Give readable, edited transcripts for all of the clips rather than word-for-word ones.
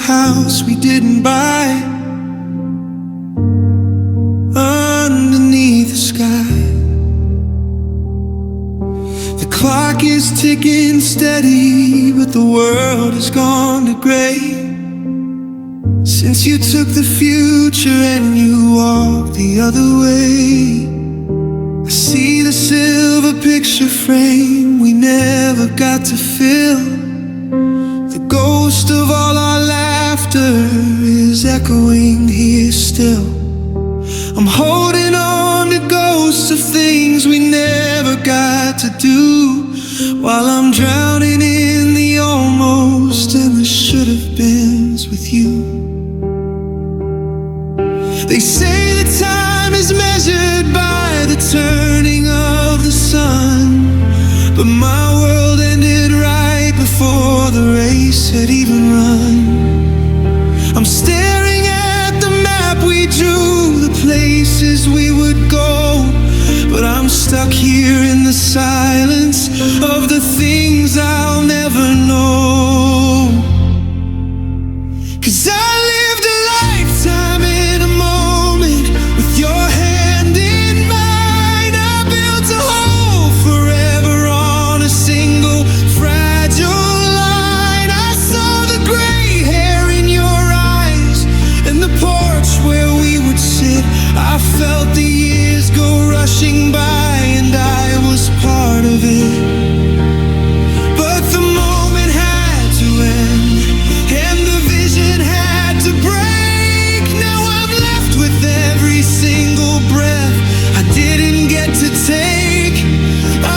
house we didn't buy, underneath the sky. The clock is ticking steady, but the world has gone to gray since you took the future and you walked the other way. I see the silver picture frame we never got to fill. The ghost of all our laughter is echoing here still. I'm holding on to ghosts of things we never got to do, while I'm drowning in the almost and the should have beens with you. They say that time is measured by the turning of the sun, but my world ended right before the race had even run. I'm staring at the map we drew, the places we would go, but I'm stuck here in the silence of the things I'll never know. 'Cause I lived a lifetime in a moment with your hand in mine. I built a hole forever on a single fragile line. I saw the gray hair in your eyes and the porch where we would sit. I felt the years go rushing by and I was part of it. But the moment had to end and the vision had to break. Now I'm left with every single breath I didn't get to take.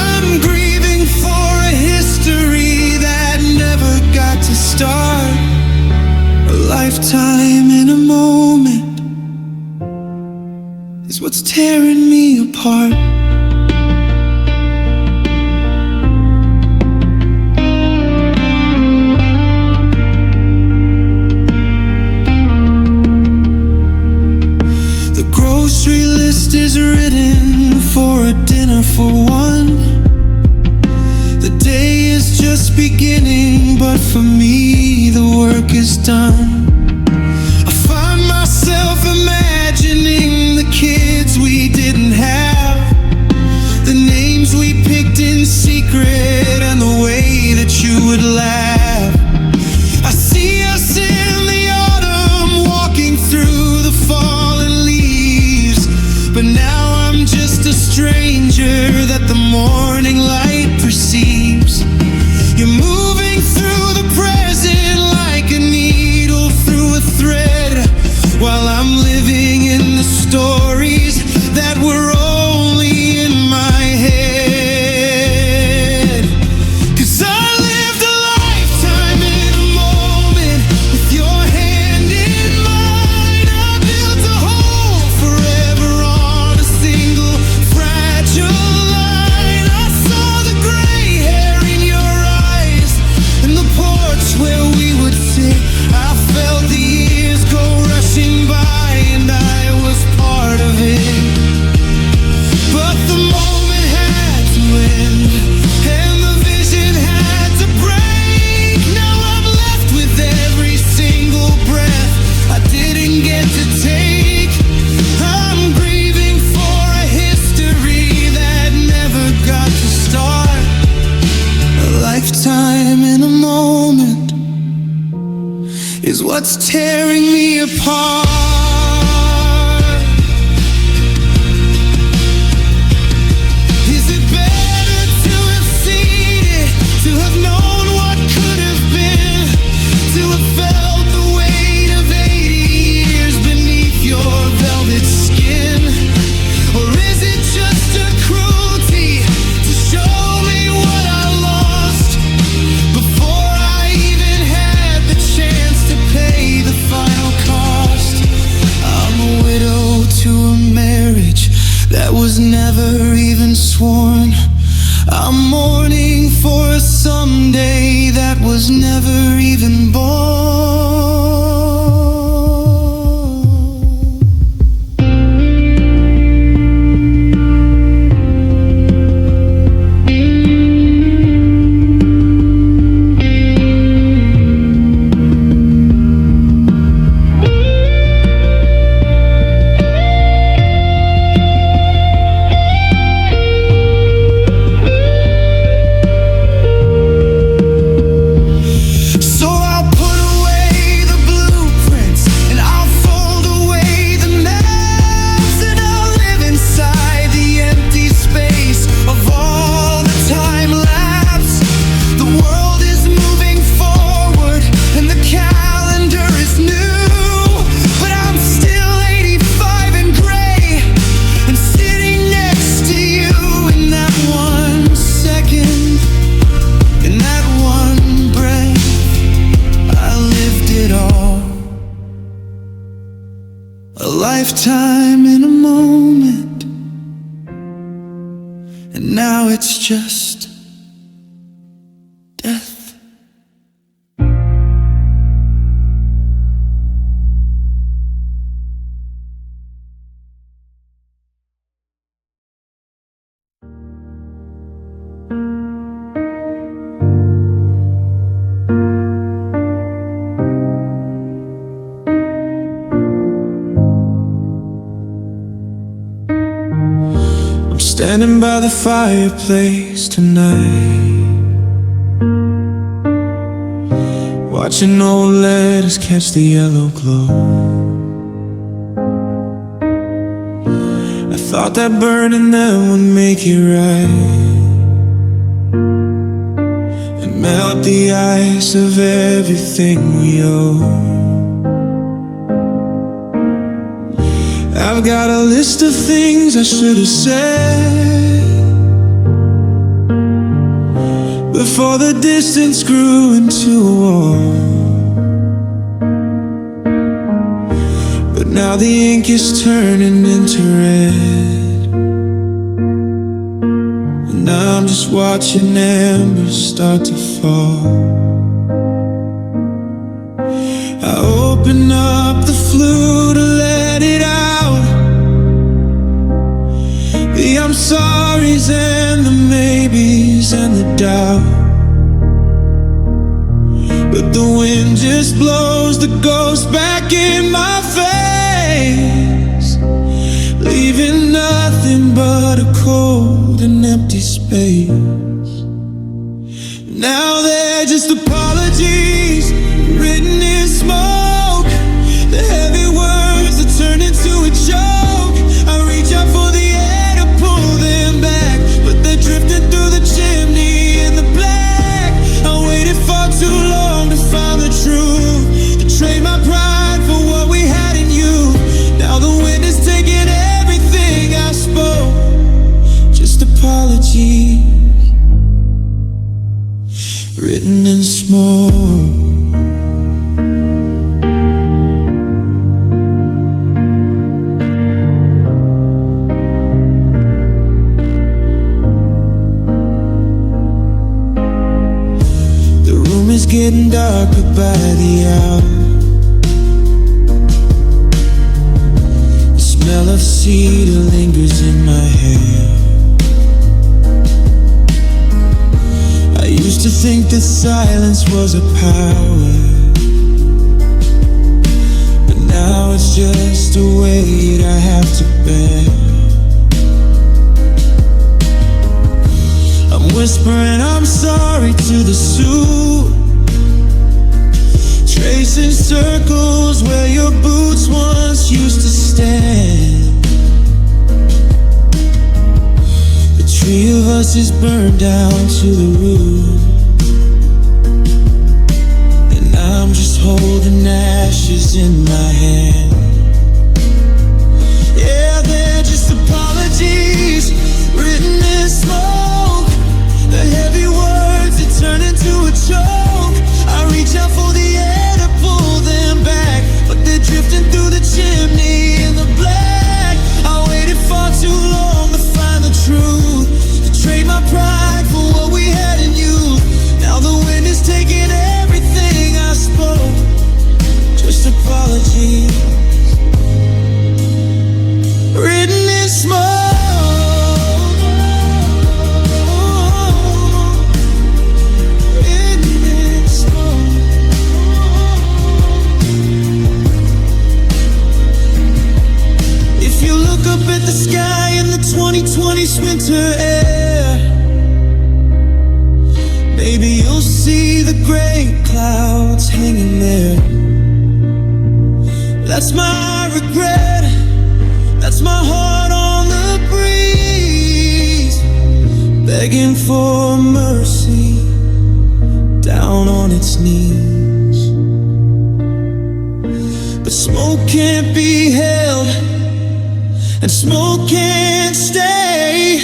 I'm grieving for a history that never got to start. A lifetime in a moment is what's tearing me apart. The grocery list is written for a dinner for one. The day is just beginning, but for me the work is done. I find myself imagining the kids we didn't have, the names we picked in secret, and the way that you would laugh. I see us in the autumn walking through the fallen leaves, but now I'm just a stranger that the morning light perceives. You're moving through the present like a needle through a thread, while I'm living in the stories that were only in my head. 'Cause I lived a lifetime in a moment with your hand in mine. I built a hole forever on a single fragile line. I saw the gray hair in your eyes and the porch where we would sit. I felt the years go rushing by and I was part of it. But the moment had to end and the vision had to break. Now I'm left with every single breath I didn't get to take. I'm grieving for a history that never got to start. A lifetime in a moment is what's tearing me apart. Is it better to have seen it, to have known what could have been, to have felt the weight of 80 years beneath your velvet skin? Or is it just a cruelty to show me what I lost before I even had the chance to pay the final cost? lifetime in a moment, and now it's just death. Standing by the fireplace tonight, watching old letters catch the yellow glow. I thought that burning them would make it right and melt the ice of everything we owe. I've got a list of things I should have said before the distance grew into a wall. But now the ink is turning into red, and I'm just watching embers start to fall. I open up the flue to let it out, the I'm sorry's and the maybes and the doubt. But the wind just blows the ghost back in my face, leaving nothing but a cold and empty space. Now they're just apologies written in smoke, the heavy words that turn into a joke. I reach out for the air to pull them back, but they're drifting through the chimney in the black. I waited far too long to find the truth, to trade my pride for what we had in you. Now the wind is taking everything I spoke, just apologies written in smoke. Getting darker by the hour, the smell of cedar lingers in my hair. I used to think that silence was a power, but now it's just a weight I have to bear. I'm whispering I'm sorry to the suit, tracing circles where your boots once used to stand. The tree of us is burned down to the root, and I'm just holding ashes in my hand. Yeah, they're just apologies written in smoke, the heavy words that turn into a choke. I reach out for the air to pull them back, but they're drifting through the chimney in the black. I waited far too long to find the truth, to trade my pride for what we had in you. Now the wind is taking everything I spoke, just apologies written in smoke. Up at the sky in the 2020s winter air, maybe you'll see the gray clouds hanging there. That's my regret, that's my heart on the breeze, begging for mercy down on its knees. But smoke can't be held, and smoke can't stay,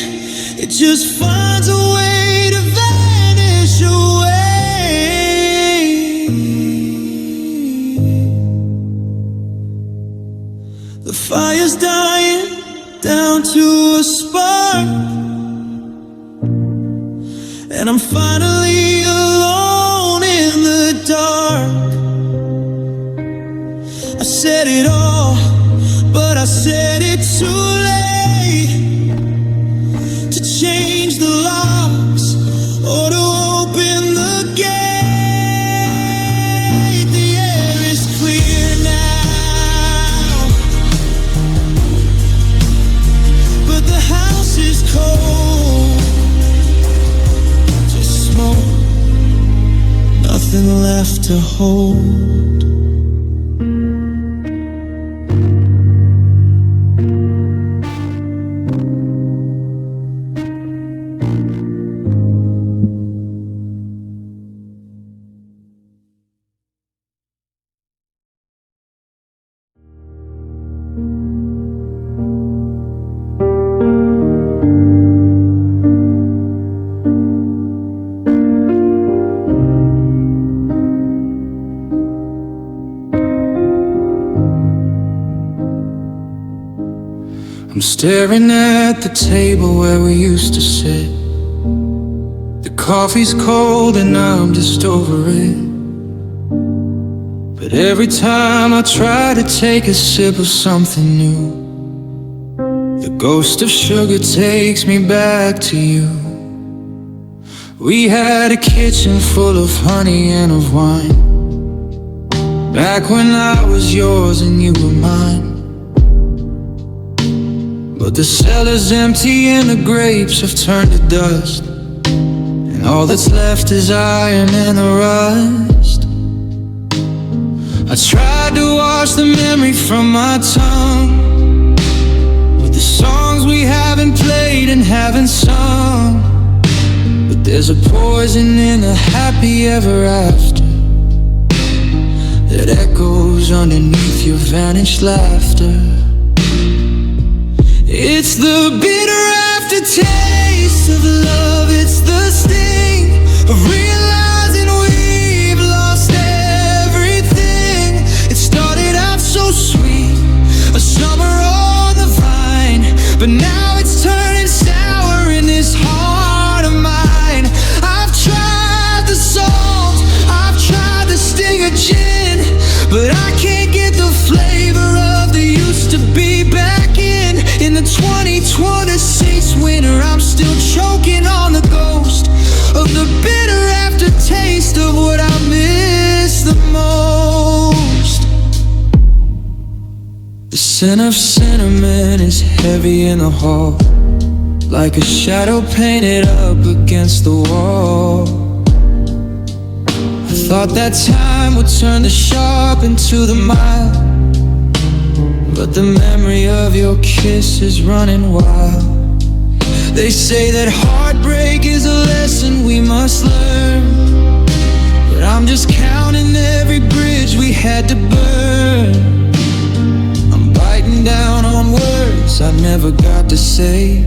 it just finds a way to vanish away. The fire's dying down to a spark, and I'm finally alone in the dark. I said it all, but I said it too late to change the locks or to open the gate. The air is clear now, but the house is cold. Just smoke, nothing left to hold. I'm staring at the table where we used to sit. The coffee's cold and I'm just over it. But every time I try to take a sip of something new, the ghost of sugar takes me back to you. We had a kitchen full of honey and of wine, back when I was yours and you were mine. But the cellar's empty and the grapes have turned to dust, and all that's left is iron and the rust. I tried to wash the memory from my tongue with the songs we haven't played and haven't sung. But there's a poison in the happy ever after that echoes underneath your vanished laughter. It's the bitter aftertaste of love. It's the sting of realizing we've lost everything. It started out so sweet, a summer on the vine, but now it's turning sour in this heart of mine. I've tried the salt, I've tried the sting of gin, but I can't get the flavor of the used to be back in the 2026 winter. I'm still choking on the ghost of the bitter aftertaste of what I miss the most. The scent of cinnamon is heavy in the hall, like a shadow painted up against the wall. I thought that time would turn the sharp into the mild, but the memory of your kiss is running wild. They say that heartbreak is a lesson we must learn, but I'm just counting every bridge we had to burn. I'm biting down on words I never got to say.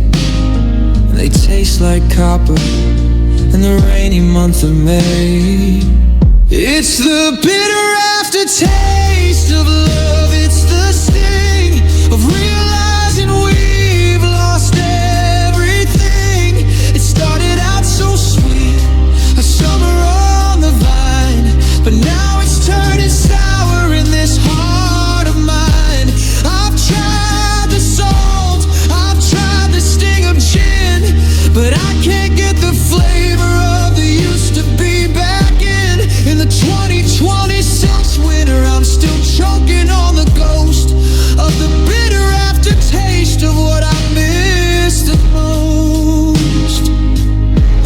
They taste like copper in the rainy month of May. It's the bitter aftertaste of love. It's the sting of realizing we've lost everything. It started out so sweet, a summer on the vine, but now it's turning sour in this heart of mine. I've tried the salt, I've tried the sting of gin, but I can't get the flavor of the used to be back in the 2026 winter. I'm still choking on the ghost of the bitter aftertaste of what I miss the most.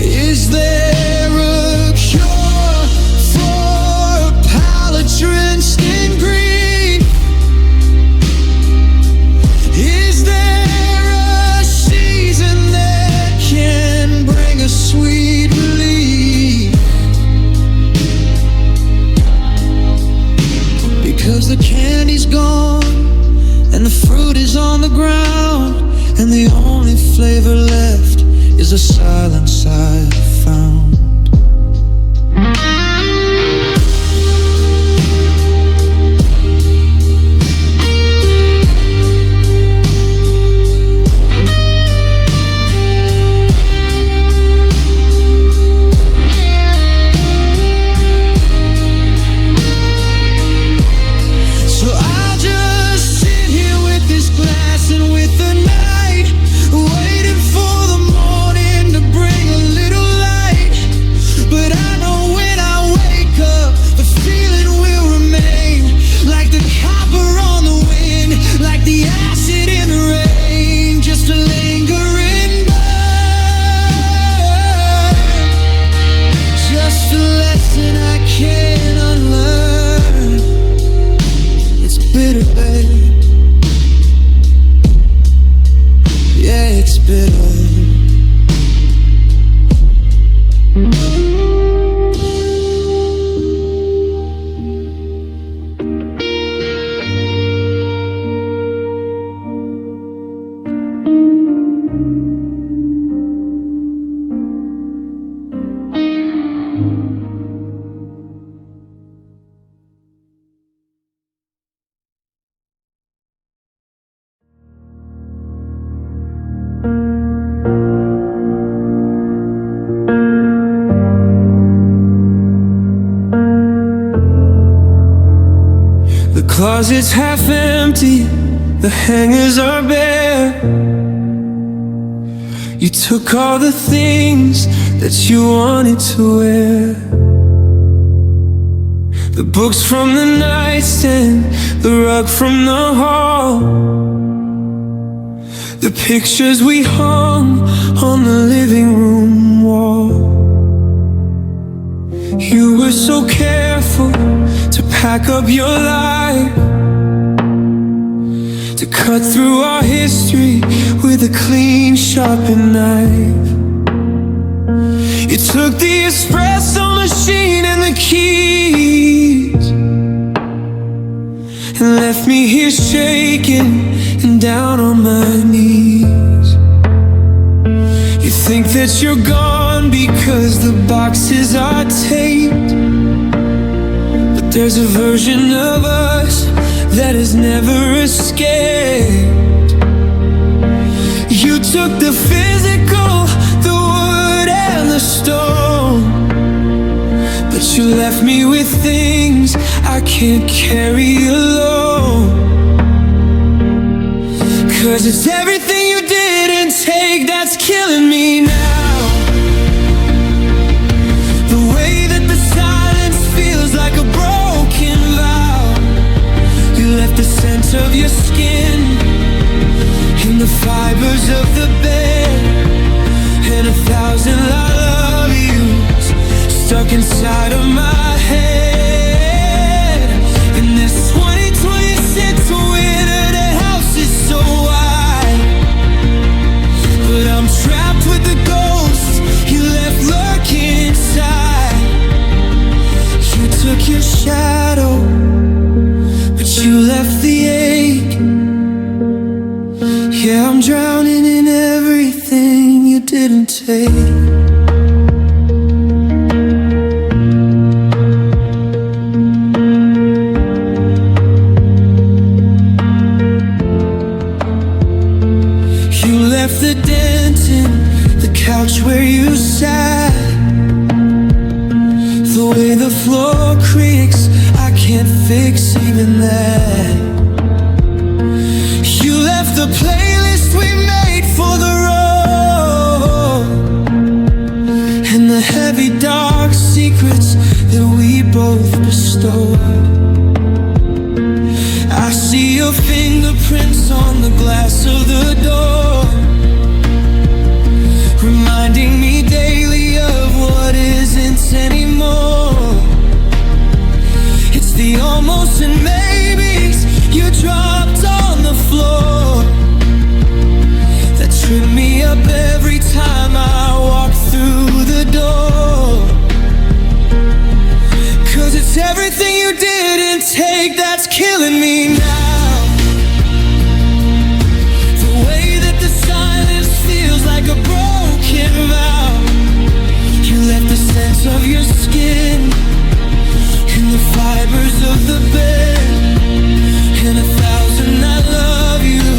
Is there a cure for a palate drenched in green? Is there a season that can bring a sweet relief? Because the candy's gone and the fruit is on the ground, and the only flavor left is the silence I've found. your bed. Yeah, it's bitter. The closet's half empty, the hangers are bare. You took all the things that you wanted to wear. The books from the nightstand, the rug from the hall, the pictures we hung on the living room wall. You were so careful to pack up your life, to cut through our history with a clean, sharpened knife. You took the espresso machine and the keys and left me here shaking and down on my knees. You think that you're gone because the boxes are taped, but there's a version of us that has never escaped. You took the physical, the wood and the stone, but you left me with things I can't carry alone. 'Cause it's everything you didn't take that's killing me now. The way that the silence feels like a broken vow. You left the scent of your skin in the fibers of the bed, and 1,000 I love yous stuck inside of my head. In this 2026 winter, the house is so wide, but I'm trapped with the ghosts you left lurking inside. You took your shadow, but you left the ache. Yeah, I'm drowning in everything you didn't take. You left the dent in the couch where you sat. The way the floor creaks, I can't fix even that. You left the playlist we made for the road, and the heavy dark secrets that we both bestowed. I see your fingerprints on the glass of the door, reminding me daily of what isn't anymore. It's the almost and maybes you dropped on the floor that trip me up every time I walk through the door. 'Cause it's everything you didn't take that's killing me now. The way that the silence feels like a broken vow. You left the sense of your skin in the fibers of the bed, and 1,000 I love you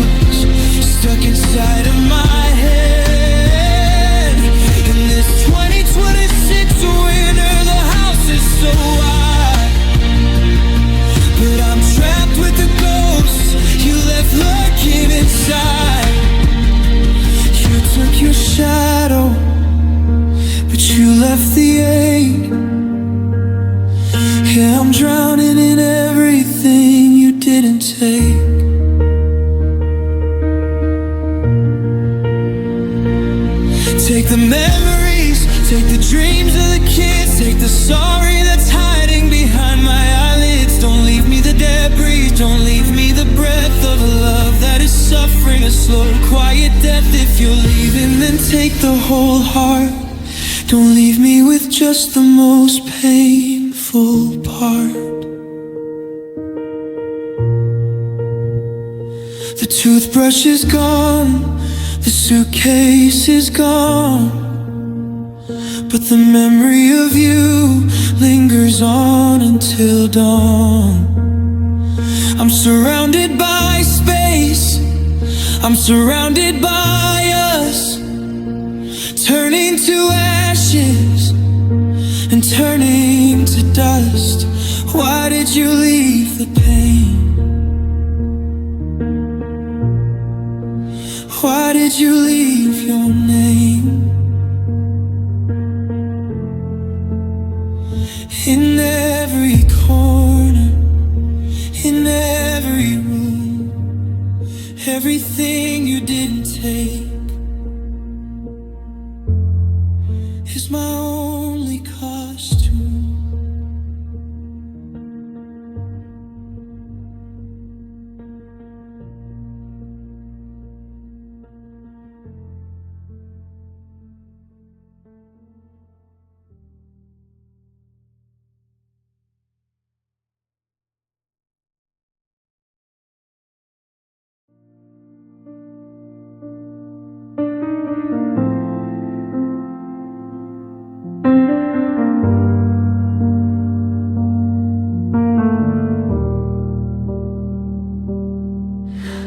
quiet death. If you're leaving, then take the whole heart. Don't leave me with just the most painful part. The toothbrush is gone, the suitcase is gone, but the memory of you lingers on until dawn. I'm surrounded by space, I'm surrounded by us, turning to ashes and turning to dust. Why did you leave the pain? Why did you leave your name? In every corner, in every room, everything you didn't take is my only costume.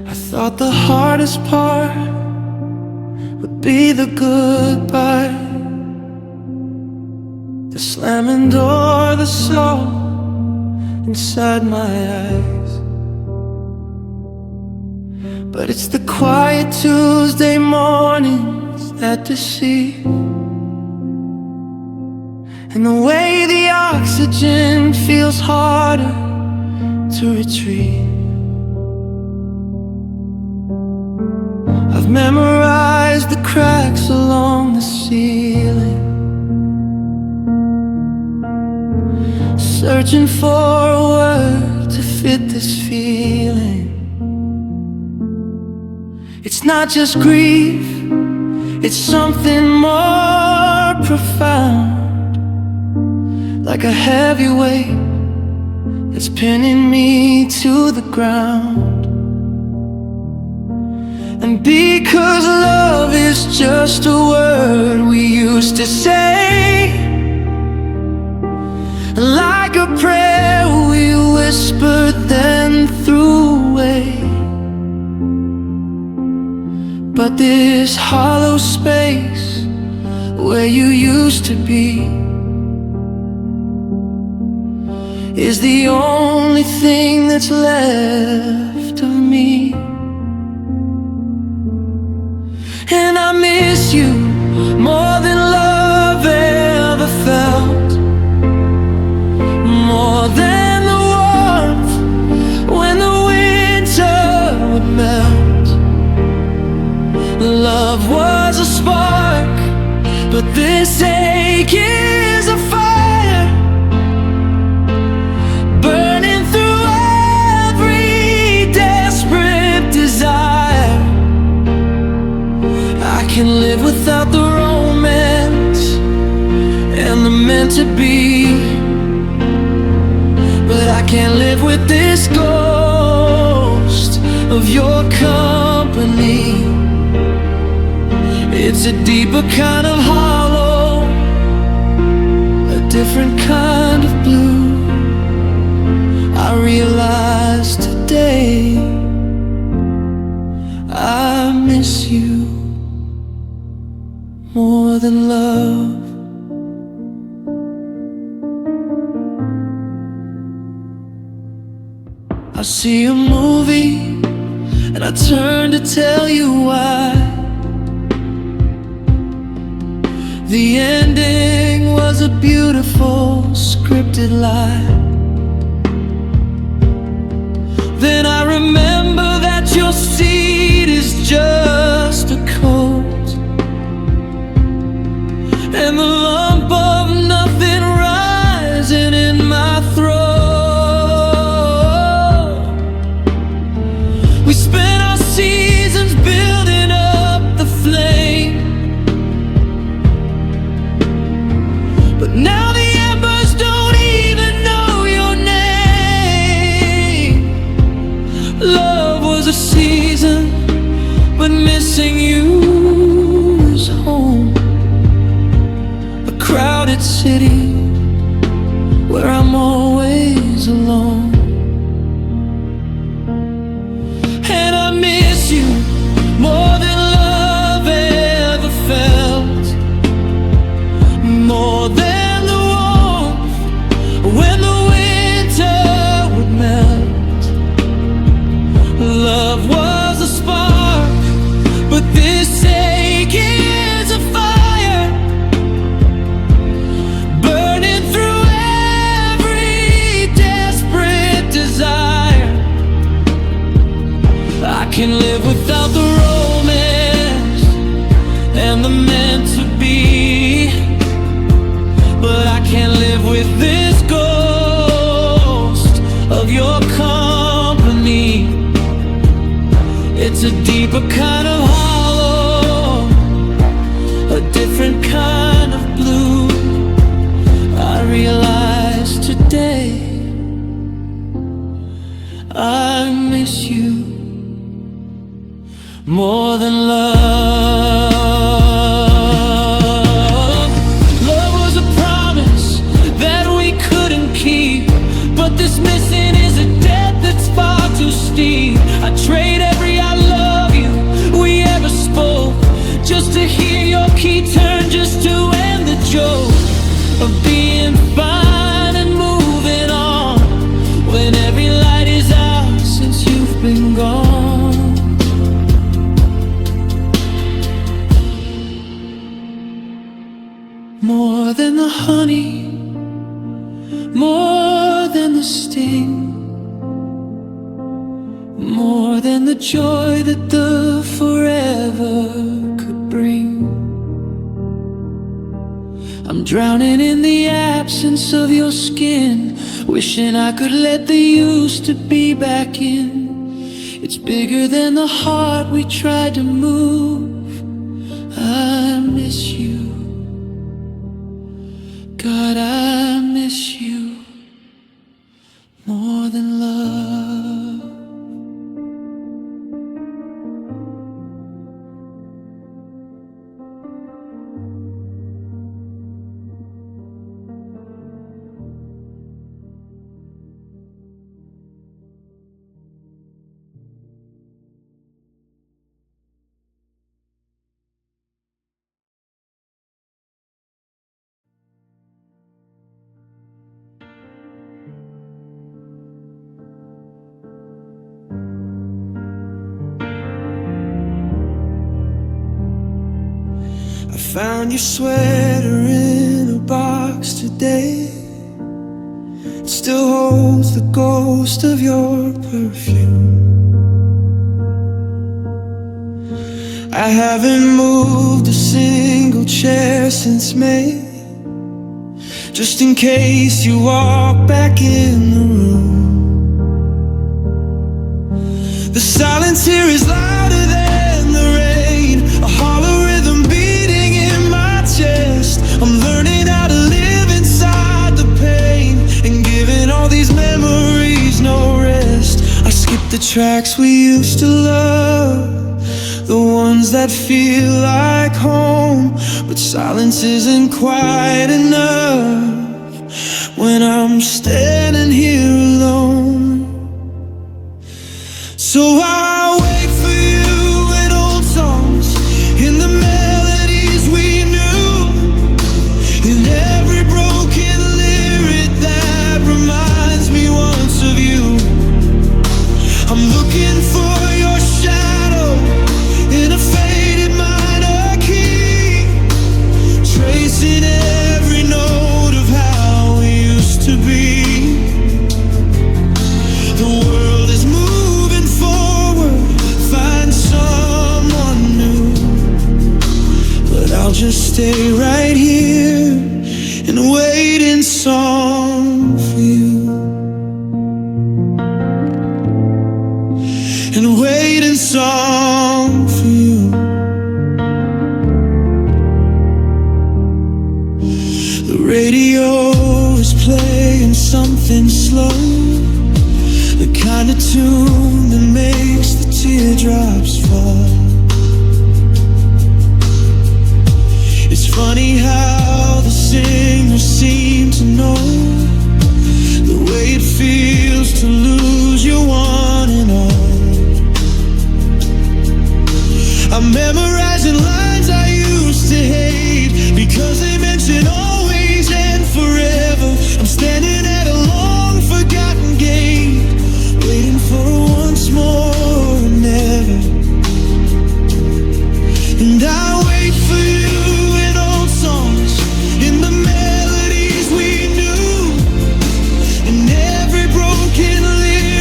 I thought the hardest part would be the goodbye, the slamming door, the salt inside my eyes. But it's the quiet Tuesday mornings that deceive, and the way the oxygen feels harder to retrieve. I've memorized the cracks along the ceiling, searching for a word to fit this feeling. It's not just grief, it's something more profound, like a heavy weight that's pinning me to the ground. And because love is just a word we used to say, like a prayer we whispered then threw away. But this hollow space where you used to be is the only thing that's left of me. And I miss you more than love ever felt, more than the warmth when the winter would melt. Love was a spark, but this ache is a fire, burning through every desperate desire. I can live without the romance and the meant to be, but I can't live with this ghost of your company. It's a deeper kind of hollow, a different kind of blue. I realize today I miss you more than love. I see a movie and I turn to tell you why. The ending was a beautiful scripted lie. Then I remember that your seat is just a coat, and the lump of nothing rising in my throat. We spent our seasons building up can live without the romance and the meant to be, but I can't live with this ghost of your company. It's a deeper kind of hollow, a different kind of blue. I realize today I miss you more than love. Love was a promise that we couldn't keep, but this missing is a debt that's far too steep. I trade every I love you we ever spoke just to hear your key turn, just to end the joke of being fine and moving on when every light is out since you've been gone. More than the honey, more than the sting, more than the joy that the forever could bring. I'm drowning in the absence of your skin, wishing I could let the used to be back in. It's bigger than the heart we tried to move. I miss you, God, I miss you more than love. I found your sweater in a box today. It still holds the ghost of your perfume. I haven't moved a single chair since May, just in case you walk back in the room. The silence here is louder than the rain, a hollow rhythm beating in my chest. I'm learning how to live inside the pain and giving all these memories no rest. I skip the tracks we used to love, the ones that feel like home, but silence isn't quite enough when I'm standing here alone. So I wait for you in old songs, in the melodies we knew, in every broken lyric that reminds me once of you. I'm looking for your shadow in a faded minor key, tracing every note of how we used to be. The world is moving forward, find someone new, but I'll just stay right here and wait in song for you, and wait in song for you. The radio is playing something slow, the kind of tune that makes the teardrops fall. It's funny how the singers seem to know the way it feels to lose your one and all. I'm memorizing lines I used to hate because they mention always and forever. I'm standing at a long forgotten gate, waiting for a once more and never. And I wait for you in old songs, in the melodies we knew, in every broken lyric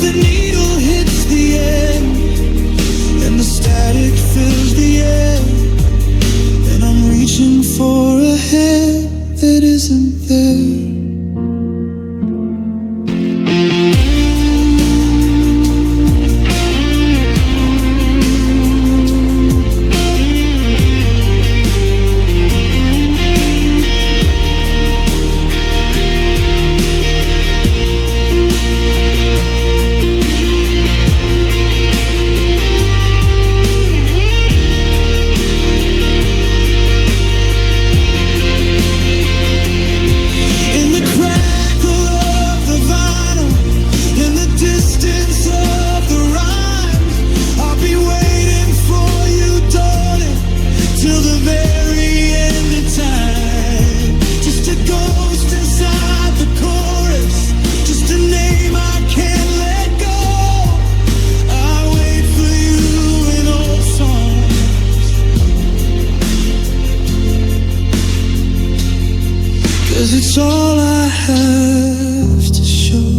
the needle hits the end and the static fills the air, and I'm reaching for a hand that isn't there. Cause it's all I have to show.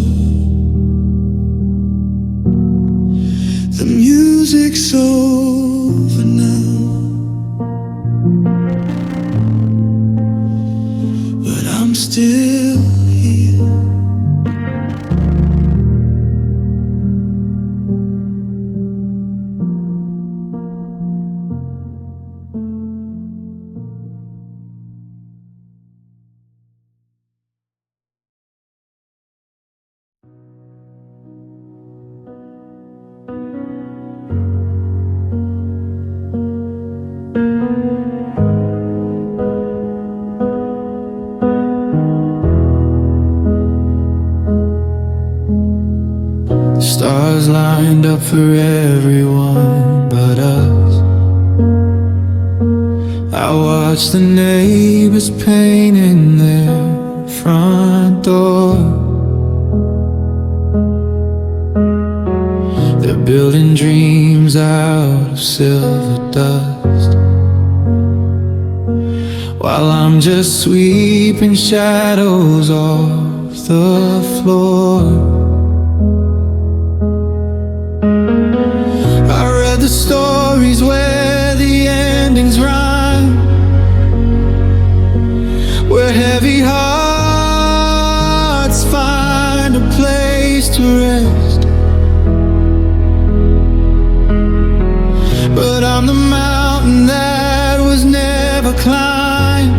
The music's over now, but I'm still here. Stars lined up for everyone but us. I watched the neighbors painting their front door. They're building dreams out of silver dust, while I'm just sweeping shadows off the floor. The stories where the endings rhyme, where heavy hearts find a place to rest. But I'm the mountain that was never climbed,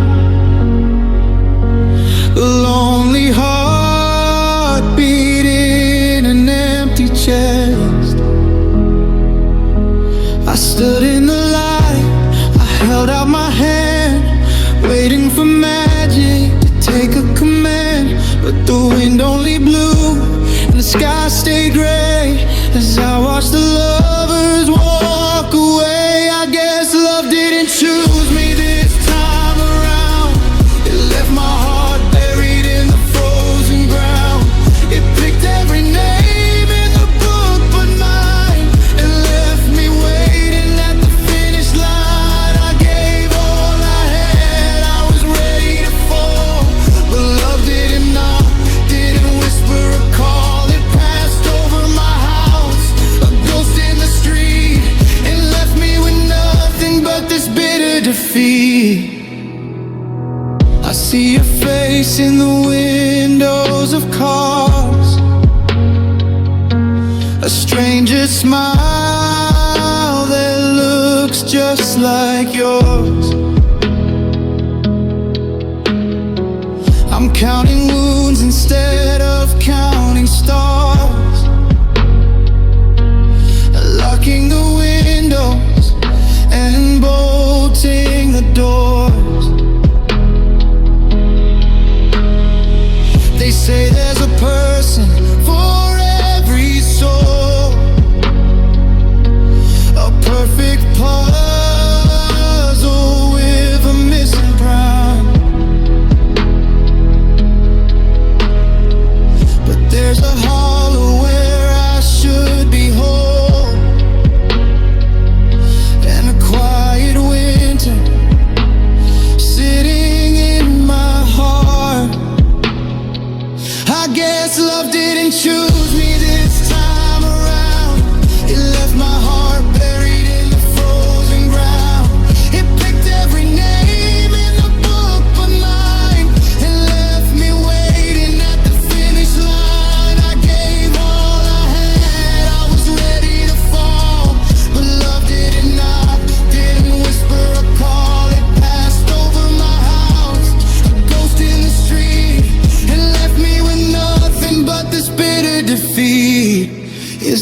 the lonely heart beating an empty chest. I stood in the light, I held out my hand, waiting for magic to take a command. But the wind only blew and the sky stayed gray as I watched the lovers walk away. I guess love didn't choose me this time around. It left my heart buried in the frozen ground. It picked every name in the book but mine, and left me waiting at the finish line. I gave all I had, I was ready to fall, but love didn't knock, didn't whisper a call. It passed over my house, a ghost in the street, and left me with nothing but this bitter defeat. I see your face in the windows of cars, a stranger's smile that looks just like yours. I'm counting wounds instead of counting stars, locking the windows and bolting the doors. They say there's a person for every soul, a perfect puzzle with a missing prime. But there's a hollow where I should be whole, and a quiet winter sitting in my heart. I guess love didn't choose me this time.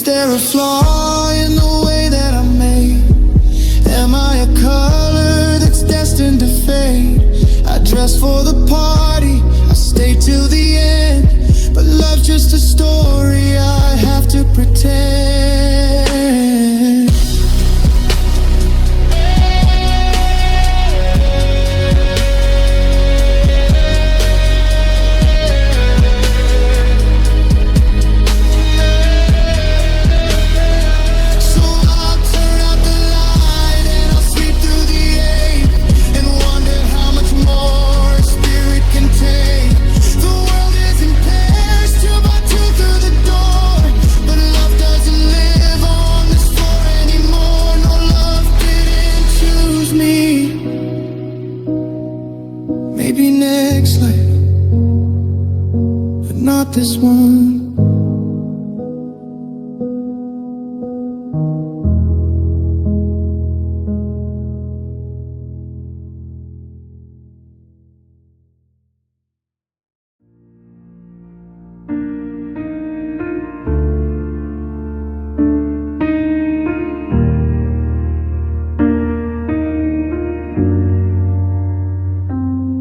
there a flaw in the way that I'm made? Am I a color that's destined to fade? I dress for the party, I stay till the end, but love's just a story I have to pretend. Maybe next life, but not this one.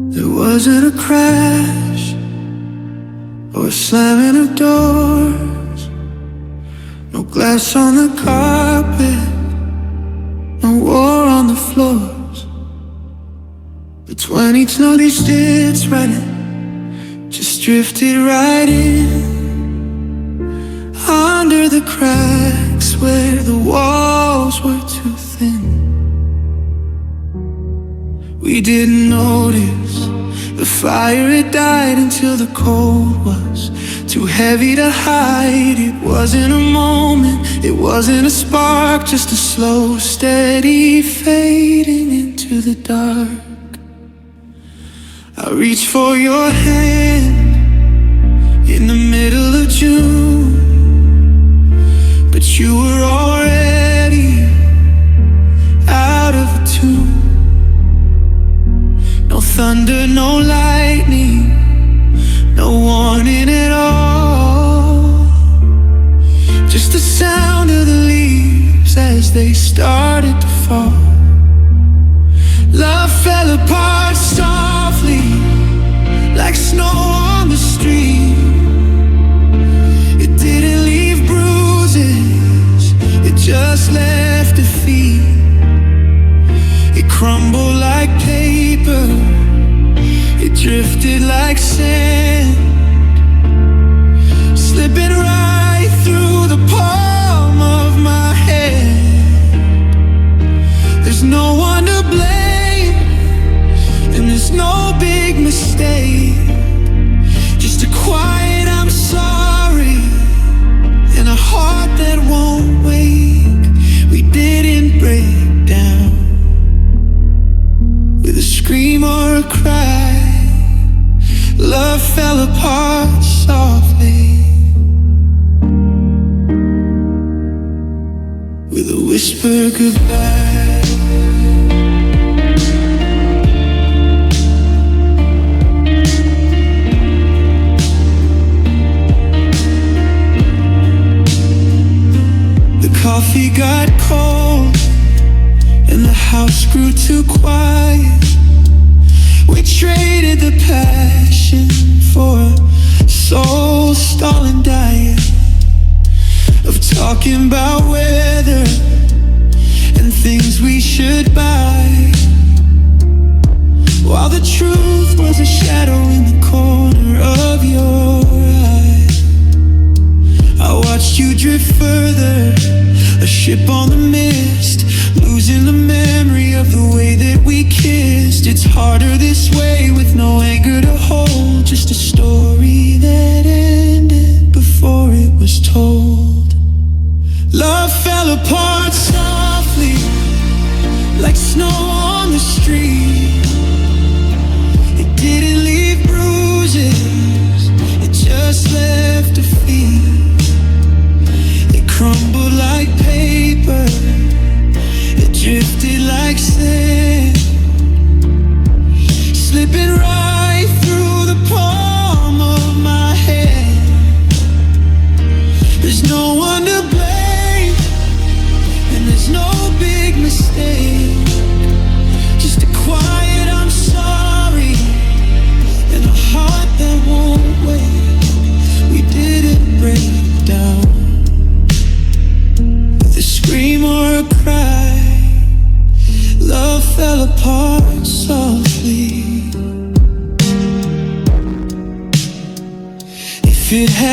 There wasn't a crash or a slamming of doors, no glass on the carpet, no war on the floors. But 2020 noticed running, just drifted right in under the cracks where the walls were too thin. We didn't notice the fire had died until the cold was too heavy to hide. It wasn't a moment, it wasn't a spark, just a slow, steady fading into the dark. I reached for your hand in the middle of June, but you were already out of tune. No thunder, no lightning, no warning at all. Just the sound of the leaves as they started to fall. Love fell apart softly, like snow on the street. It didn't leave bruises, it just left a feet. It crumbled like paper, it drifted like sand, slipping right through the palm of my hand. There's no one to blame, and there's no big mistake, just a quiet I'm sorry, and a heart that won't wake. We didn't break down with a scream or a cry. Love fell apart softly with a whisper goodbye. The coffee got cold and the house grew too quiet. We traded the passion for a soul-stalling diet of talking about weather and things we should buy, while the truth was a shadow in the corner of your eye. I watched you drift further, a ship on the mist, losing the memory of the way that we kissed. It's harder this way with no anchor to hold, just a story that ended before it was told. Love fell apart softly, like snow on the street. It didn't leave bruises, it just left a feet. It crumbled like paper, it drifted like sand, slipping right through the palm of my hand. There's no one to blame,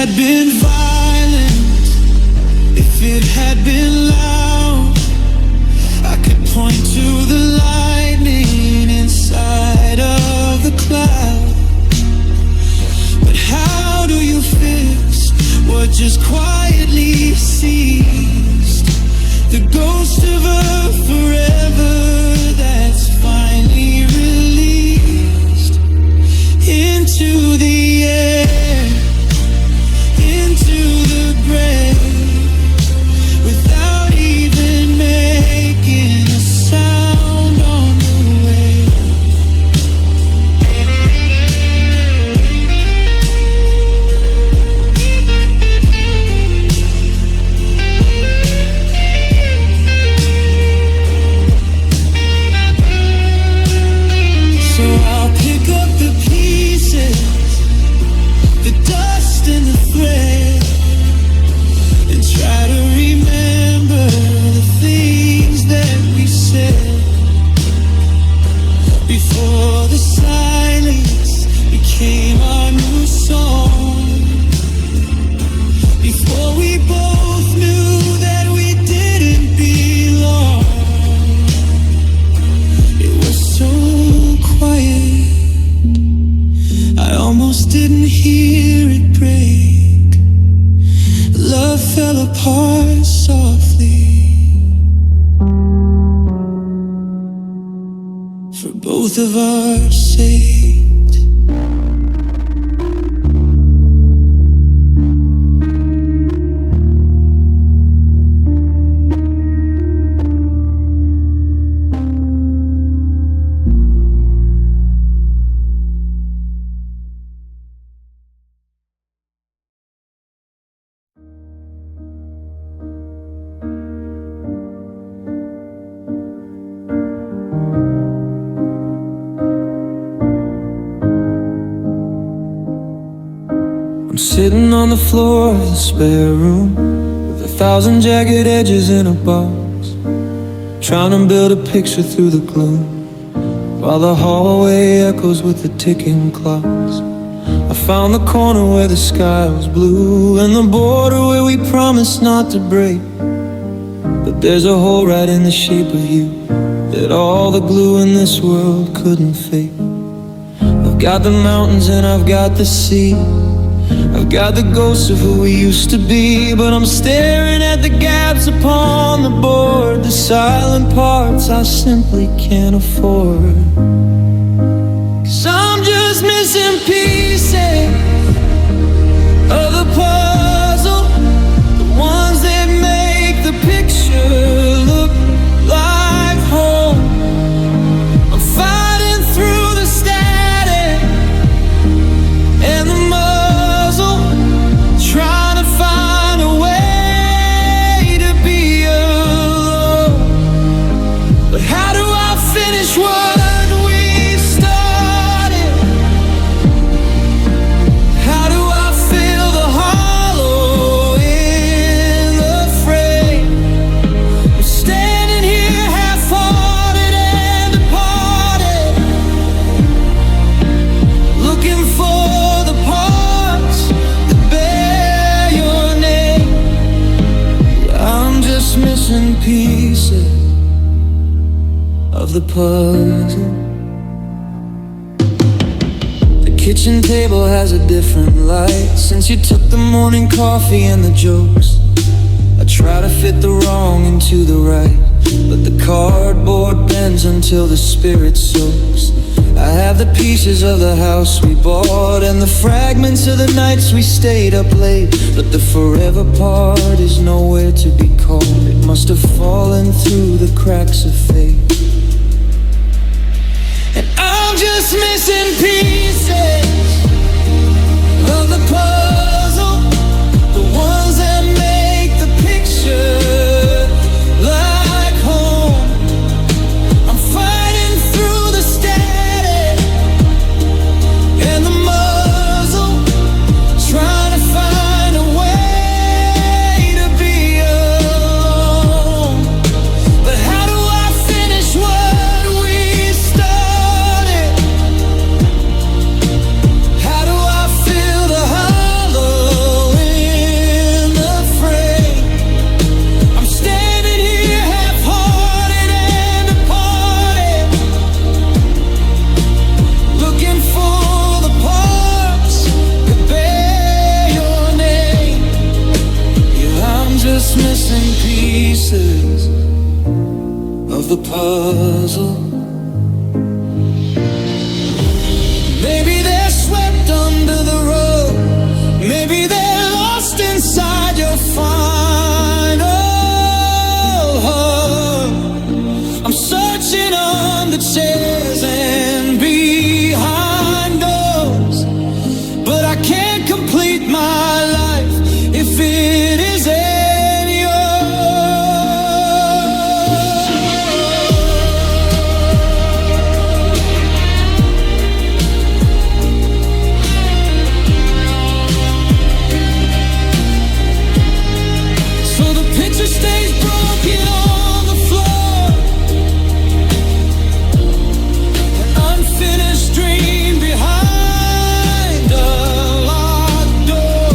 had been violent, if it had been loud, I could point to the lightning inside of the cloud. But how do you fix what just quietly ceased? The ghost of a forever that's finally released into the air, into the grave, without even making a sound on the way. So I'll pick up the pieces, the dust and the thread, and try to remember the things that we said before the silence became our new song, before we both knew that we didn't belong. It was so quiet, I almost didn't hear it break. Love fell apart softly for both of our sakes. I'm sitting on the floor of the spare room with 1,000 jagged edges in a box, trying to build a picture through the gloom, while the hallway echoes with the ticking clocks. I found the corner where the sky was blue and the border where we promised not to break. But there's a hole right in the shape of you that all the glue in this world couldn't fake. I've got the mountains and I've got the sea, I've got the ghosts of who we used to be, but I'm staring at the gaps upon the board, the silent parts I simply can't afford. 'Cause I'm just missing pieces of the puzzle, the ones that make the picture look like home. I'm fighting through the static and the muzzle, trying to find a way to be alone. But how do I finish what we started? How do I feel the hollow in the frame? I'm standing here half-hearted and departed, looking for the parts that bear your name. I'm just missing pieces of the puzzle. The kitchen table has a different light since you took the morning coffee and the jokes. I try to fit the wrong into the right, but the cardboard bends until the spirit soaks. I have the pieces of the house we bought and the fragments of the nights we stayed up late, but the forever part is nowhere to be caught. It must have fallen through the cracks of fate. And I'm just missing pieces of the puzzle, the ones that make the picture like home. I'm fighting through the static and the muzzle, trying to find a way to be alone. But how do I finish what we started? How do I feel the hollow pieces of the puzzle. Maybe they're swept under the rug, maybe they're lost inside your final hug. I'm searching on the chairs and behind doors, but I can't complete my life if it isn't yours. So the picture stays broken on the floor, an unfinished dream behind a locked door.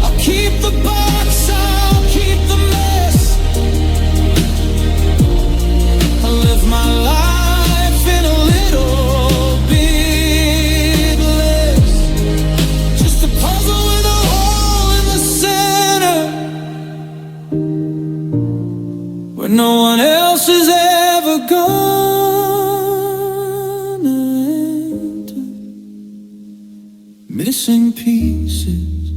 I'll keep the box, I'll keep the mess. I live my life in a little bit less, just a puzzle with a hole in the center where no one else is ever gonna enter. Missing pieces,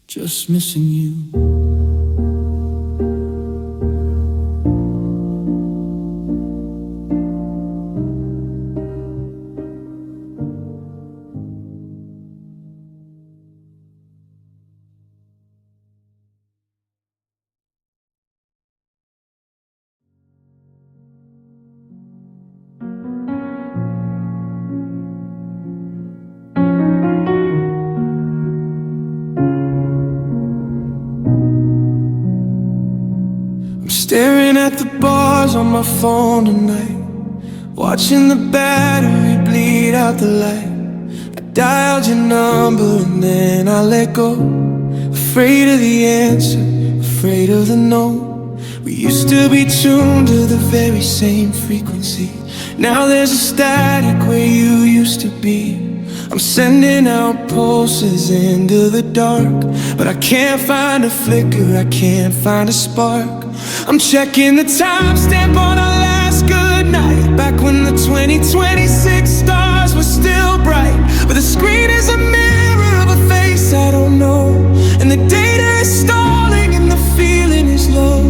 just missing you. Staring at the bars on my phone tonight, watching the battery bleed out the light. I dialed your number and then I let go, afraid of the answer, afraid of the no. We used to be tuned to the very same frequency. Now there's a static where you used to be. I'm sending out pulses into the dark, but I can't find a flicker, I can't find a spark. I'm checking the timestamp on our last good night, back when the 2026 stars were still bright. But the screen is a mirror of a face I don't know, and the data is stalling and the feeling is low.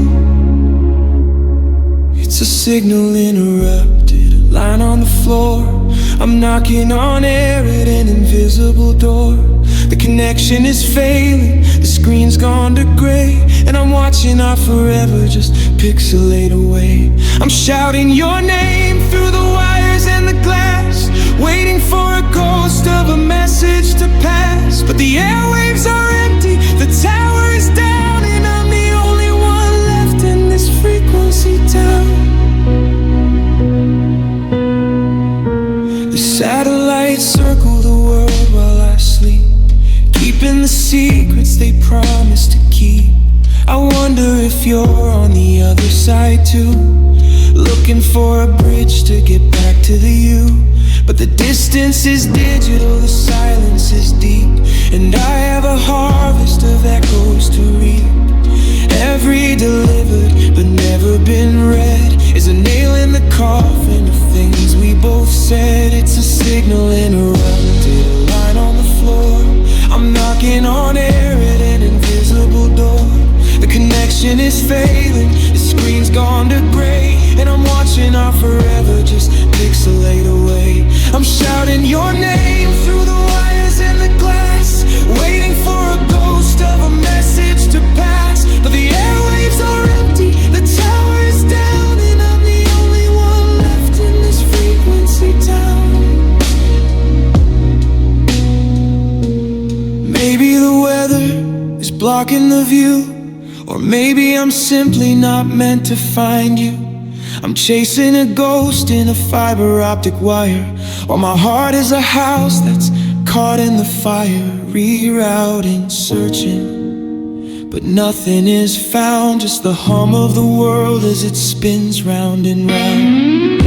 It's a signal interrupted, a line on the floor. I'm knocking on air at an invisible door. The connection is failing, the screen's gone to gray, and I'm watching our forever just pixelate away. I'm shouting your name through the wires and the glass, waiting for a ghost of a message to pass. But the airwaves are empty, the tower is down, and I'm the only one left in this frequency town. The satellites circle the world while I sleep, keeping the secrets they promise to keep. I wonder if you're on the other side too, looking for a bridge to get back to the you. But the distance is digital, the silence is deep, and I have a harvest of echoes to reap. Every delivered but never been read is a nail in the coffin of things we both said. It's a signal interrupted, a line on the floor. I'm knocking on air at an invisible door. The connection is failing, the screen's gone to gray, and I'm watching our forever just pixelate away. I'm shouting your name through the wires and the glass, waiting for a ghost of a message to pass. But the airwaves are empty, the tower is down, and I'm the only one left in this frequency town. Maybe the weather is blocking the view, or maybe I'm simply not meant to find you. I'm chasing a ghost in a fiber optic wire, while my heart is a house that's caught in the fire. Rerouting, searching, but nothing is found, just the hum of the world as it spins round and round.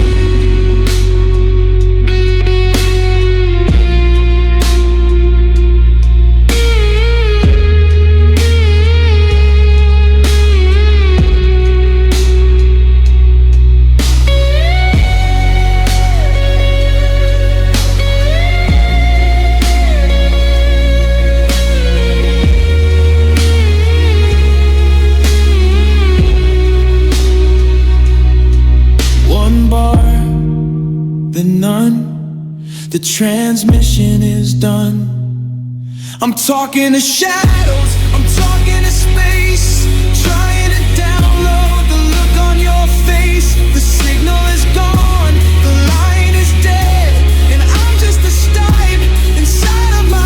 the transmission is done. I'm talking to shadows, I'm talking to space, trying to download the look on your face. The signal is gone, the line is dead, and I'm just a stipe inside of my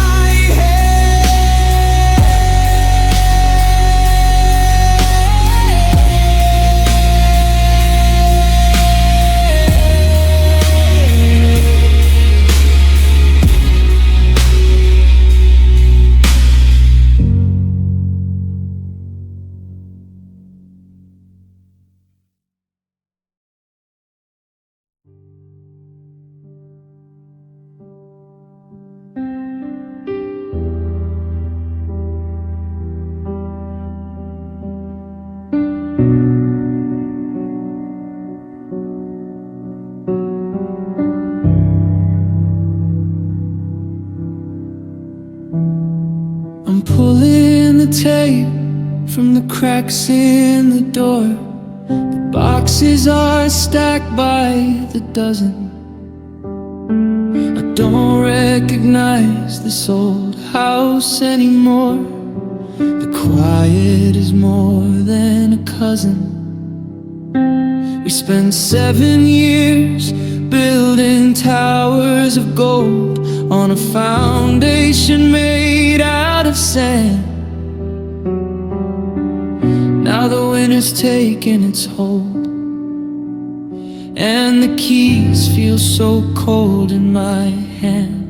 I'm pulling the tape from the cracks in the door. The boxes are stacked by the dozen. I don't recognize this old house anymore. The quiet is more than a cousin. We spent 7 years building towers of gold on a foundation made out of sand. Now the winter's taken its hold, and the keys feel so cold in my hand.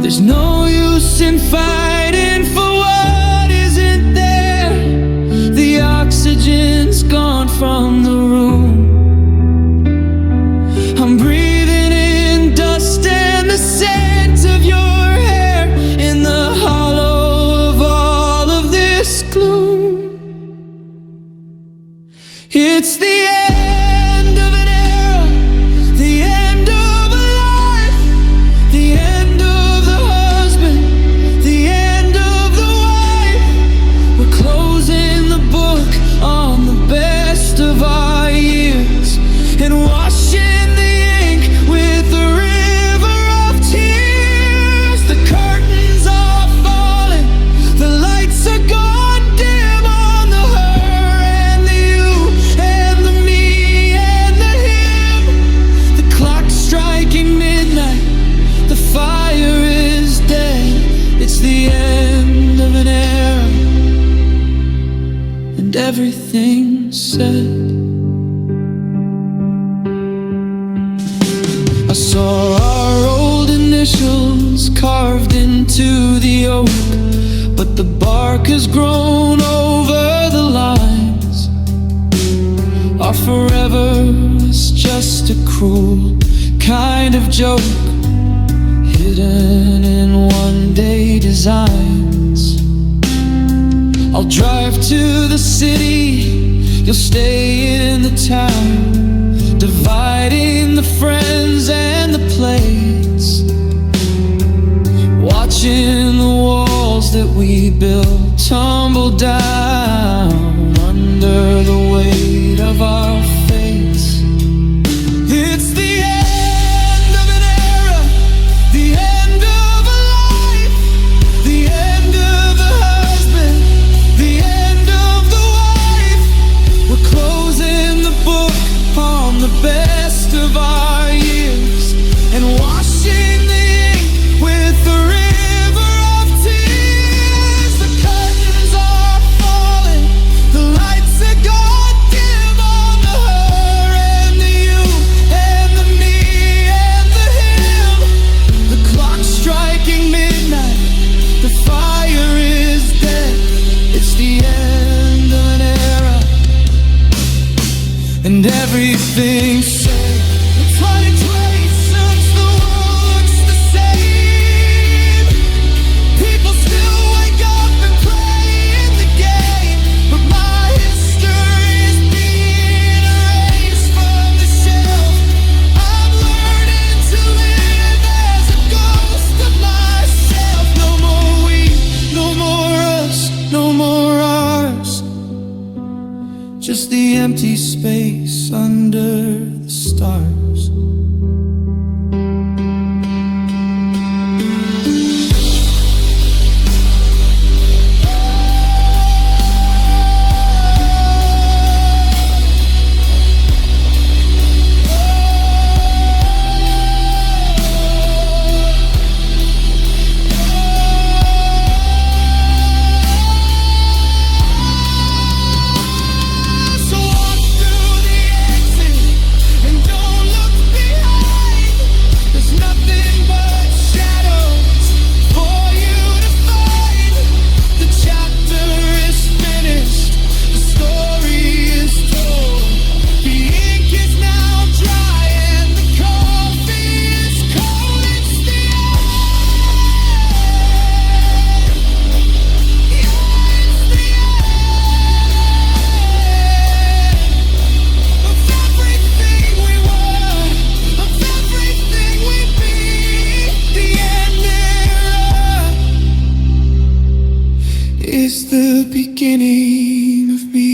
There's no use in fighting for what isn't there. The oxygen's gone from the room. I'm breathing in dust and the scent of your hair in the hollow of all of this gloom. It's the end of an era, the end of a life, the end of the husband, the end of the wife. We're closing the book on the best of our years and washing the ink with a river of tears. The curtains are falling, the lights are gone dim on the her and the you and the me and the him. The clock's striking midnight, the fire is dead. It's the end of an era, and everything's said. I saw our old initials carved into the oak, but the bark has grown over the lines. Our forever is just a cruel kind of joke, hidden in one-day designs. I'll drive to the city, you'll stay in the town, dividing the friends and the plates, watching the walls that we built tumble down under the weight of our fates. It's the end of an era, the end of a life, the end of the husband, the end of the wife. We're closing the book on the best of our years and washing the ink with a river of tears. The curtains are falling. is the beginning of me.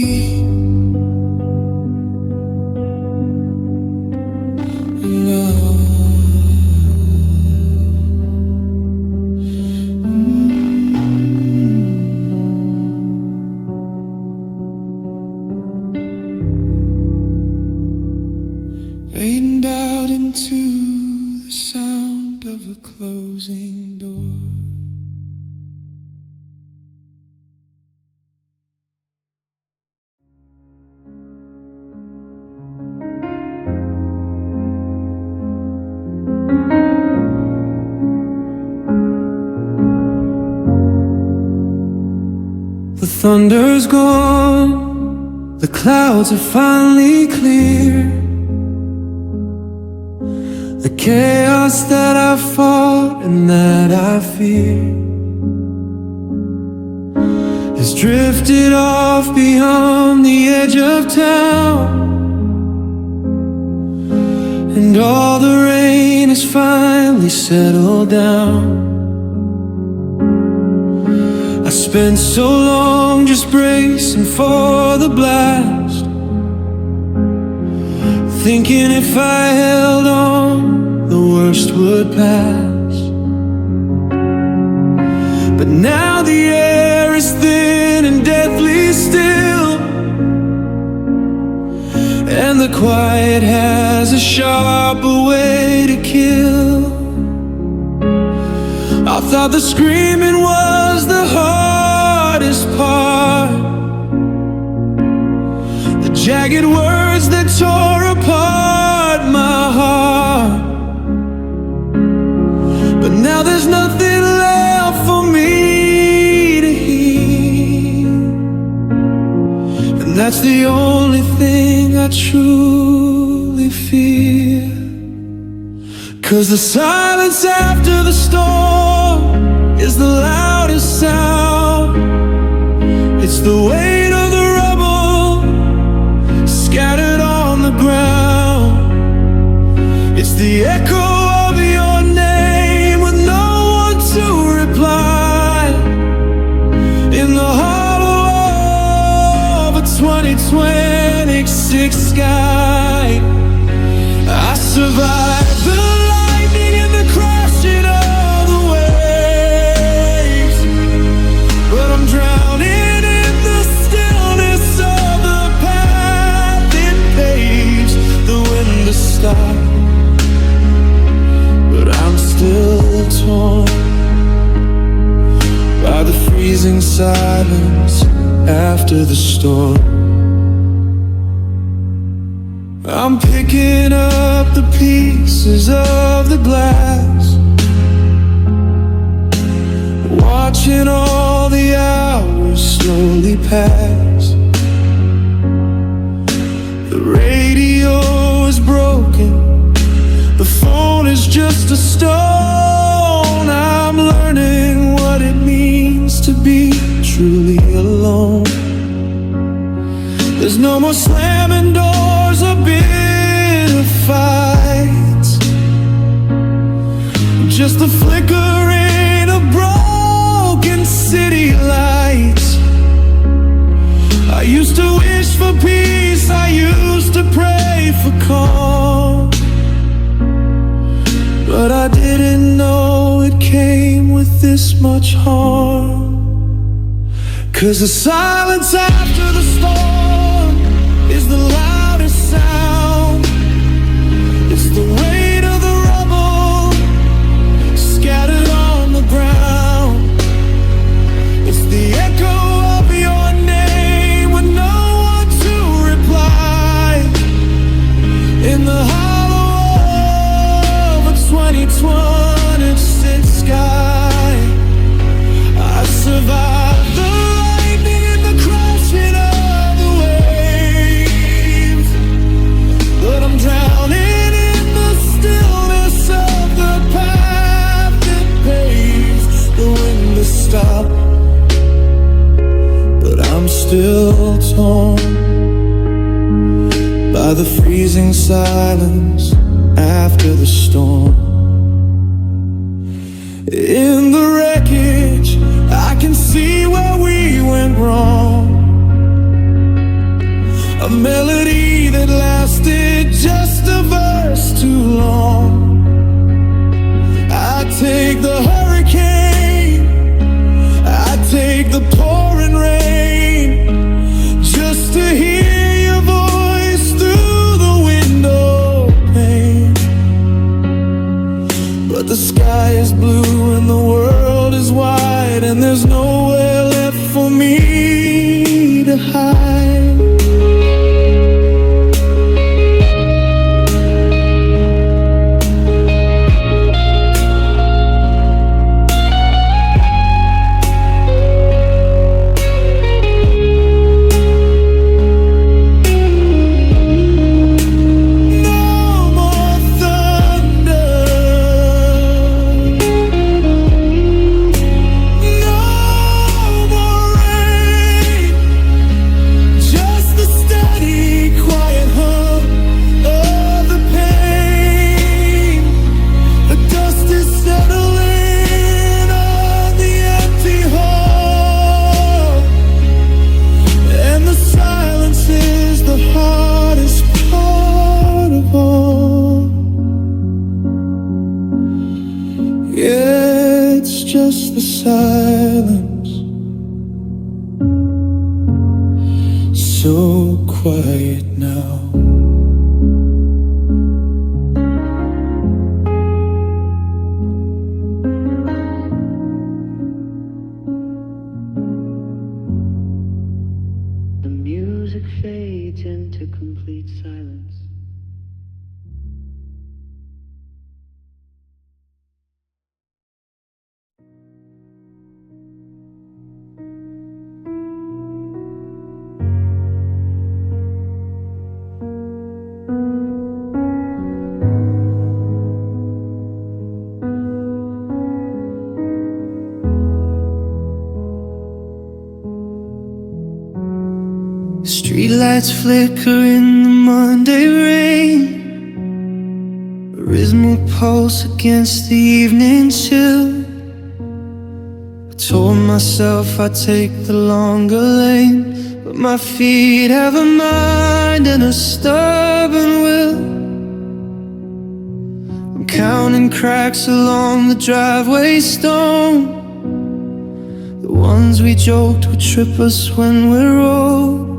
Fading out into the sound of a closing door. The thunder's gone, the clouds are finally clear. The chaos that I fought and that I fear has drifted off beyond the edge of town, and all the rain has finally settled down. I spent so long just bracing for the blast, thinking if I held on, the worst would pass. But now the air is thin and deathly still, and the quiet has a sharper way to kill. I thought the screaming was the hardest part, the jagged words that tore apart my heart. But now there's nothing left for me to hear, and that's the only thing I truly fear. 'Cause the silence after the storm is the loudest sound. It's the weight of the rubble scattered on the ground. It's the echo of your name with no one to reply, in the hollow of a 2026 sky. I survived the lightning and the crashing of the waves, but I'm drowning in the stillness of the path it paves. The wind to stop, but I'm still torn by the freezing silence after the storm. I'm picking up the pieces of the glass, watching all the hours slowly pass. The radio is broken, the phone is just a stone. I'm learning what it means to be truly alone. There's no more slamming doors or bitter fights, just the flickering of broken city lights. I used to wish for peace, I used to pray for calm, but I didn't know it came with this much harm. 'Cause the silence after the storm is the loudest sound. It's the weight of the rubble scattered on the ground. It's the echo of your name with no one to reply, in the hollow of a 2026 sky. I survived the lightning and the crashing of the waves, but I'm drowning in the stillness of the path that paves. The wind to stop, but I'm still torn by the freezing silence after the storm. In the wreckage, I can see where we went wrong. A melody that lasted just a verse too long. I take the hurricane, I take the pouring rain, just to hear your voice through the window pane. But the sky is blue and the world is wide, and there's nowhere left for me to hide. Just the silence, so quiet now. The music fades into complete silence. Streetlights flicker in the Monday rain, a rhythmic pulse against the evening chill. I told myself I'd take the longer lane, but my feet have a mind and a stubborn will. I'm counting cracks along the driveway stone, the ones we joked would trip us when we're old.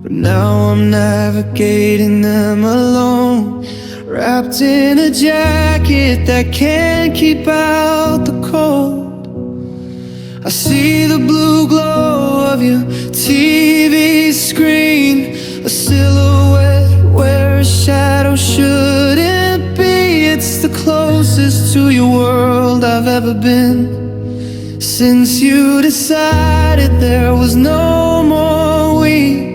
But now I'm navigating them alone, wrapped in a jacket that can't keep out the cold. I see the blue glow of your TV screen, a silhouette where a shadow shouldn't be. It's the closest to your world I've ever been, since you decided there was no more we.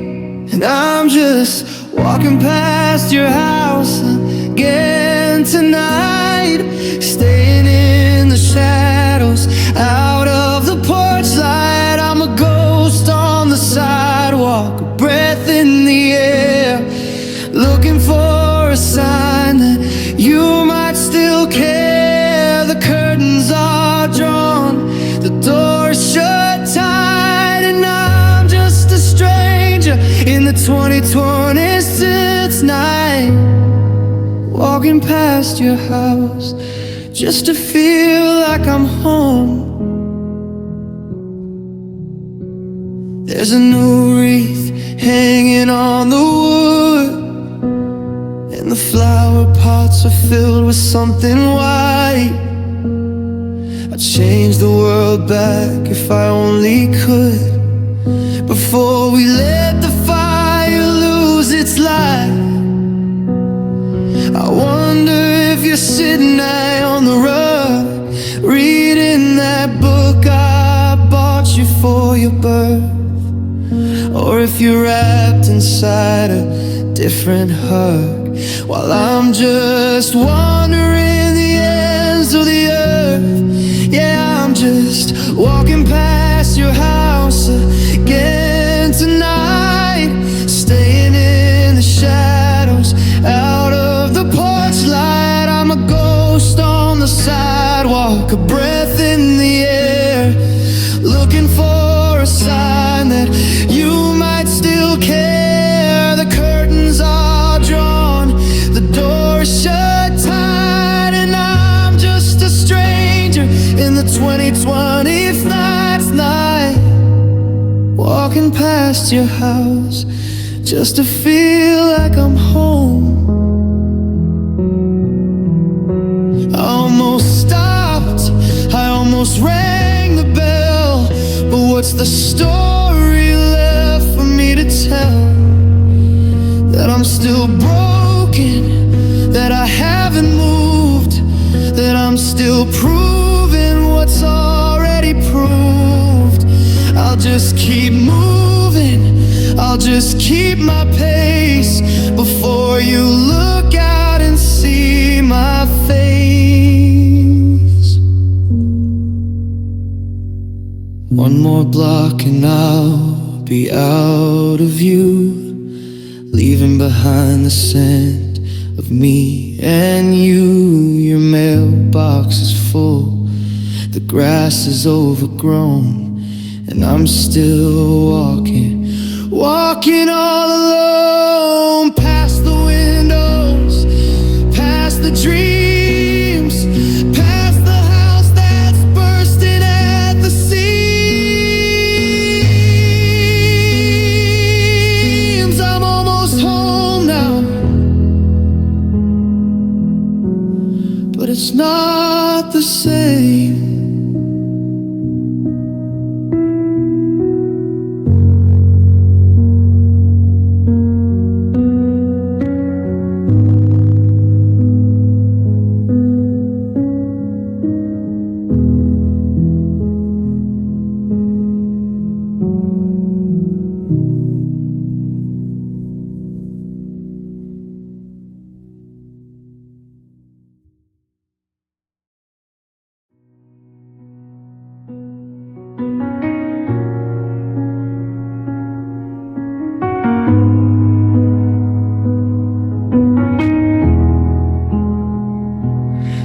And I'm just walking past your house again tonight, staying in the shadows, out of the porch light. I'm a ghost on the sidewalk, a breath in the air, looking for a sign that you might still care. The curtains are drawn, the door's shut tight, and I'm just a stranger in the 2020s tonight, walking past your house just to feel like I'm home. There's a new wreath hanging on the wood, and the flower pots are filled with something white. I'd change the world back if I only could, before we let the fire lose its light. I wonder if you're sitting there on the rug, reading that book I bought you for your birth, or if you're wrapped inside a different hug, while I'm just wandering the ends of the earth. Yeah, I'm just walking past your house again tonight, staying in the shadows, out of the porch light. I'm a ghost on the sidewalk, a breath in the air, looking for care. The curtains are drawn, the door is shut tight, and I'm just a stranger in the 2020th night, walking past your house just to feel like I'm home. I almost stopped, I almost rang the bell, but what's the story left for me to tell? That I'm still broken, that I haven't moved, that I'm still proving what's already proved. I'll just keep moving, I'll just keep my pace before you look out and see my face. One more block and I'll be out of view, leaving behind the scent of me and you. Your mailbox is full, the grass is overgrown, and I'm still walking all alone. Past the windows, past the dreams, past the house that's bursting at the seams. I'm almost home now, but it's not the same.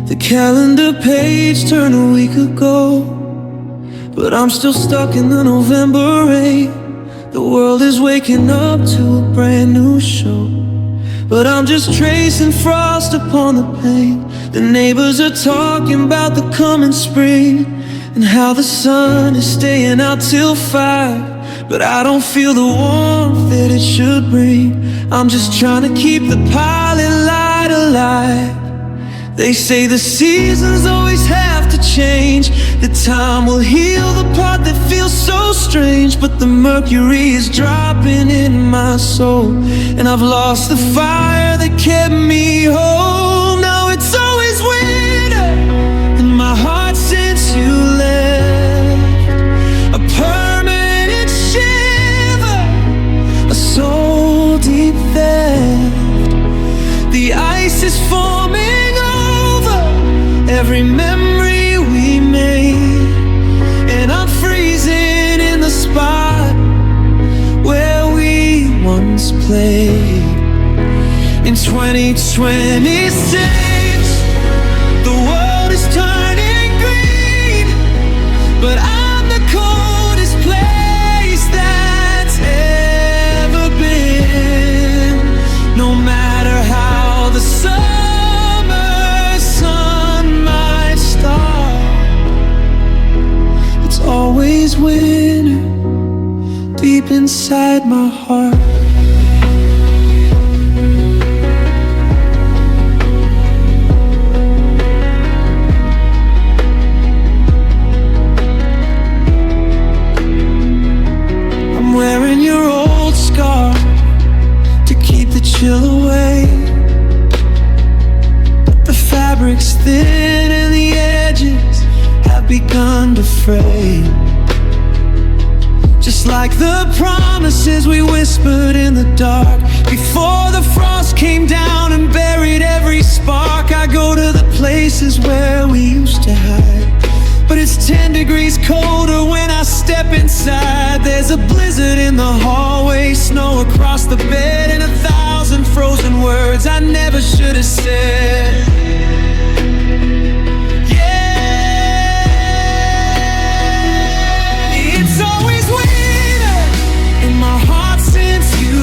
The calendar page turned a week ago, but I'm still stuck in the November rain. The world is waking up to a brand new show, but I'm just tracing frost upon the pane. The neighbors are talking about the coming spring and how the sun is staying out till 5, but I don't feel the warmth that it should bring. I'm just trying to keep the pilot light alive. They say the seasons always have to change, that time will heal the part that feels so strange, but the mercury is dropping in my soul, and I've lost the fire that kept me whole. Now it's always winter in my heart since you left, a permanent shiver, a soul deep theft. The ice is forming every memory we made, and I'm freezing in the spot where we once played. In 2026, the world is turning green, but I'm the coldest place that's ever been. No matter how the sun always winter deep inside my heart. I'm wearing your old scar to keep the chill away, but the fabric's thin and the edges have begun to fray. Just like the promises we whispered in the dark before the frost came down and buried every spark. I go to the places where we used to hide, but it's 10 degrees colder when I step inside. There's a blizzard in the hallway, snow across the bed, and 1,000 frozen words I never should have said. It's always winter in my heart since you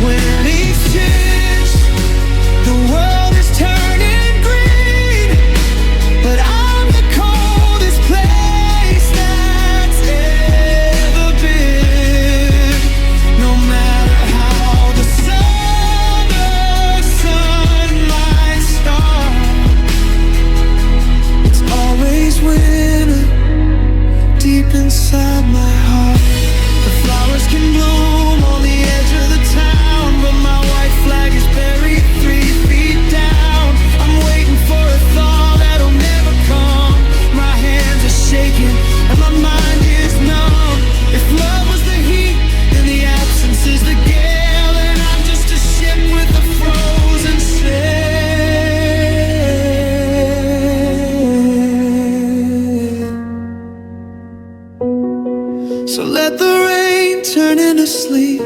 when it's changed. The world is turning green, but I'm the coldest place that's ever been. No matter how the summer sun might start, it's always winter deep inside my heart. The flowers can bloom on the edge of the town, but my white flag is buried 3 feet down. I'm waiting for a thaw that'll never come. My hands are shaking and my mind is numb. If love was the heat, then the absence is the gale, and I'm just a ship with a frozen sail. So let the rain turn into sleet,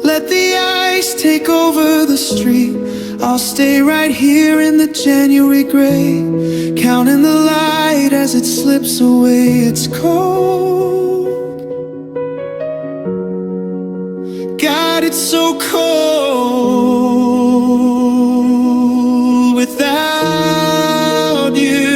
let the ice take over the street. I'll stay right here in the January gray, counting the light as it slips away. It's cold, God, it's so cold without you.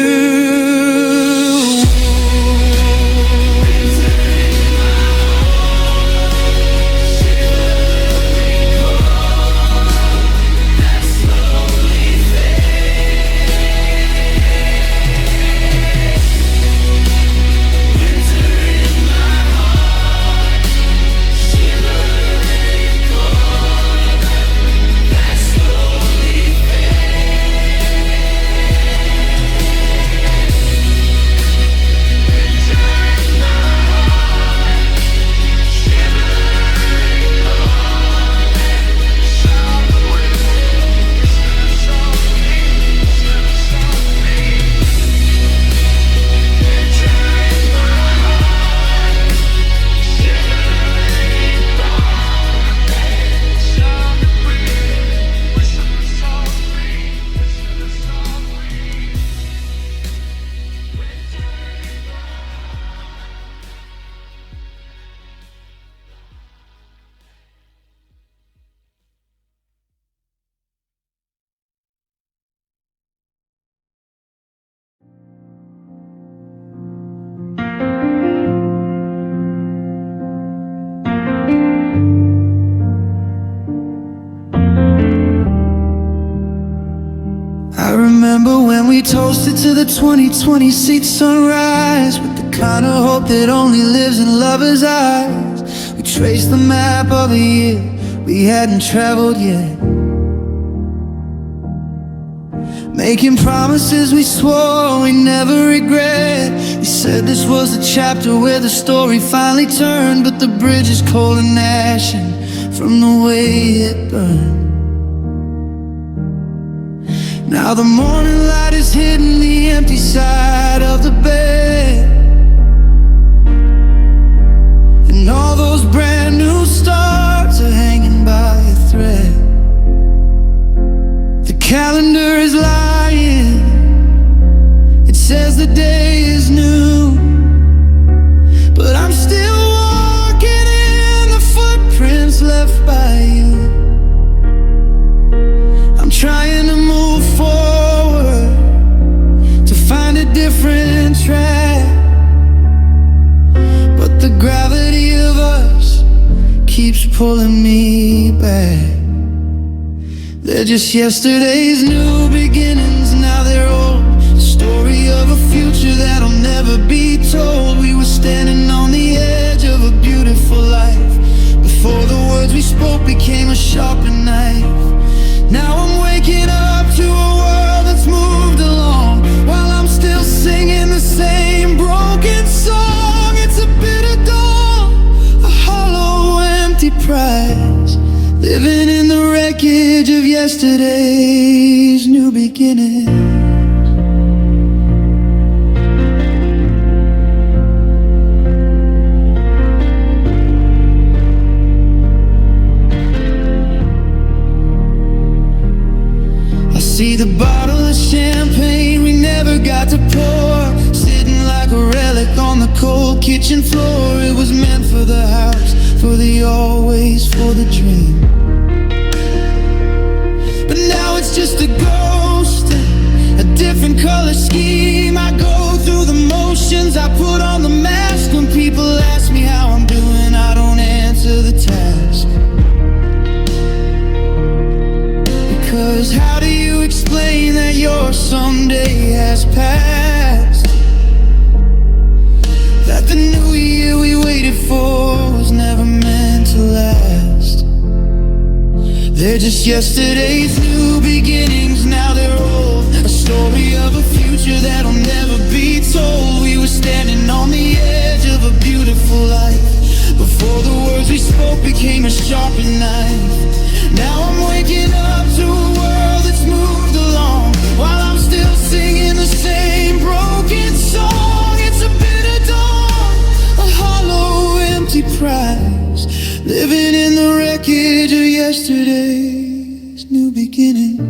I remember when we toasted to the 2020 seat sunrise, with the kind of hope that only lives in lovers' eyes. We traced the map of a year we hadn't traveled yet, making promises we swore we never regret. You said this was the chapter where the story finally turned, but the bridge is cold and ashen from the way it burned. Now the morning light is hitting the empty side of the bed, and all those brand new stars are hanging by a thread. The calendar is lying, it says the day is new, but I'm still walking in the footprints left by you. I'm trying to move forward to find a different track, but the gravity of us keeps pulling me back. They're just yesterday's new beginnings, now they're old. The story of a future that'll never be told. We were standing on the edge of a beautiful life before the words we spoke became a sharpened knife. Now I'm waking up to a world that's moved along, while I'm still singing the same broken song. It's a bitter dawn, a hollow, empty prize, living in the wreckage of yesterday's new beginning. See the bottle of champagne we never got to pour, sitting like a relic on the cold kitchen floor. It was meant for the house, for the always always for the dream. But now it's just a ghost, a different color scheme. I go through the motions, I put on the mask. When people ask me how I'm doing, I don't answer the task. Because how do you explain that your someday has passed? That the new year we waited for was never meant to last. They're just yesterday's new beginnings, now they're old. A story of a future that'll never be told. We were standing on the edge of a beautiful life, before the words we spoke became a sharpened knife. Now I'm waking up to a world that's moved along, while I'm still singing the same broken song. It's a bitter dawn, a hollow empty prize, living in the wreckage of yesterday's new beginnings.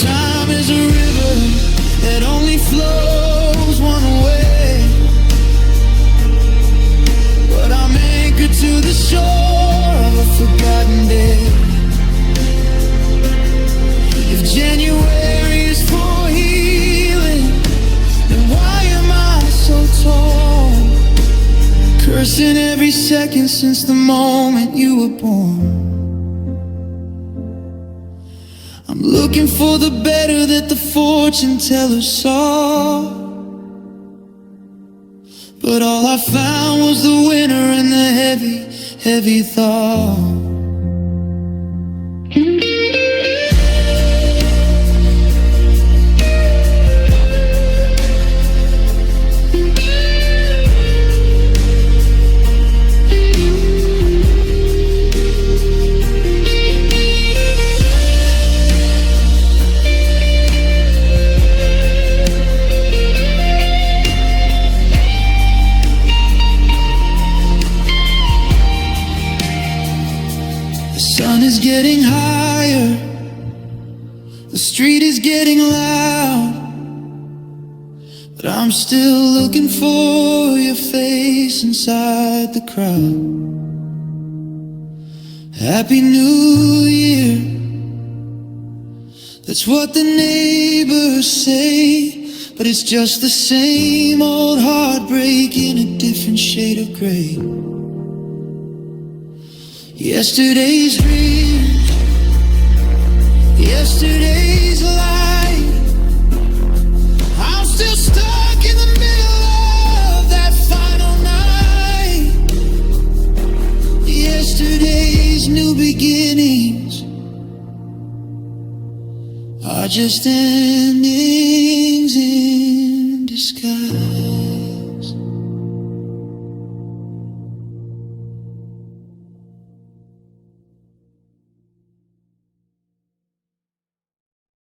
Time is a river that only flows one way, but I'm anchored to the shore of a forgotten day. If January is for healing, then why am I so torn? Cursing every second since the moment you were born. I'm looking for the better that the fortune teller saw, but all I found was the winter and the heavy, heavy thought. The sun is getting higher, the street is getting loud, but I'm still looking for your face inside the crowd. Happy New Year, that's what the neighbors say, but it's just the same old heartbreak in a different shade of gray. Yesterday's dream, yesterday's light, I'm still stuck in the middle of that final night. Yesterday's new beginnings are just ending.